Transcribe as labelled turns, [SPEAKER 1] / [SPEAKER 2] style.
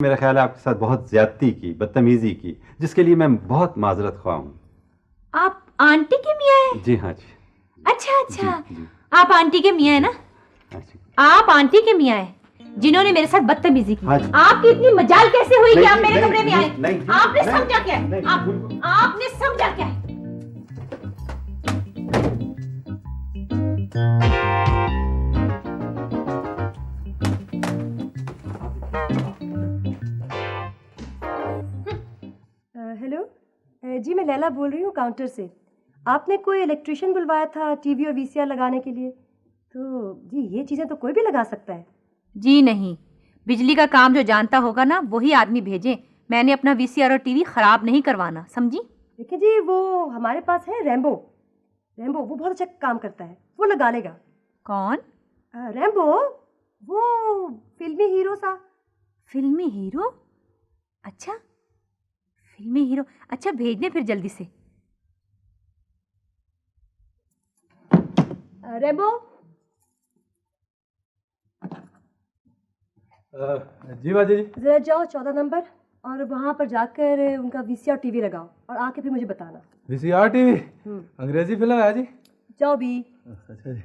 [SPEAKER 1] मेरा ख्याल है आपके साथ बहुत ज्यादती की, बदतमीजी की, जिसके लिए मैं बहुत माजरत ख्वाह हूँ।
[SPEAKER 2] आप आंटी के मियाँ हैं?
[SPEAKER 1] जी हाँ जी।
[SPEAKER 2] अच्छा अच्छा,
[SPEAKER 1] जी, जी।
[SPEAKER 2] आप आंटी के मियाँ हैं ना?
[SPEAKER 1] हाँ जी।
[SPEAKER 2] आप आंटी के मियाँ हैं जिन्होंने मेरे साथ बदतमीजी की।
[SPEAKER 1] हाँ जी।
[SPEAKER 2] आपकी इतनी मजाल कैसे हुई कि आप मेरे कमरे में आए?
[SPEAKER 1] नहीं,
[SPEAKER 2] आपने
[SPEAKER 1] नहीं,
[SPEAKER 2] समझा क्या है?
[SPEAKER 1] नहीं,
[SPEAKER 2] आपने समझा क्या है?
[SPEAKER 3] हेलो जी, मैं लैला बोल रही हूँ काउंटर से। आपने कोई इलेक्ट्रिशियन बुलवाया था टीवी और वीसीआर लगाने के लिए? तो जी, ये चीज़ें तो कोई भी लगा सकता है।
[SPEAKER 2] जी नहीं, बिजली का काम जो जानता होगा ना वही आदमी भेजें। मैंने अपना वीसीआर और टीवी खराब नहीं करवाना, समझी?
[SPEAKER 3] देखिए जी, वो हमारे पास है रैम्बो। रैम्बो वो बहुत अच्छा काम करता है, वो लगा लेगा।
[SPEAKER 2] कौन?
[SPEAKER 3] रैम्बो, वो फिल्मी हीरो सा।
[SPEAKER 2] फिल्मी हीरो? अच्छा, फिल्मी हीरो। अच्छा, भेज दें फिर जल्दी से।
[SPEAKER 3] रैम्बो।
[SPEAKER 4] जी बाजी जी।
[SPEAKER 3] जरा जाओ 14 नंबर और वहाँ पर जाकर उनका वीसीआर टीवी लगाओ और आके फिर मुझे बताना।
[SPEAKER 4] वीसीआर टीवी अंग्रेजी फिल्म है जी।
[SPEAKER 3] जाओ भी।
[SPEAKER 4] अच्छा जी।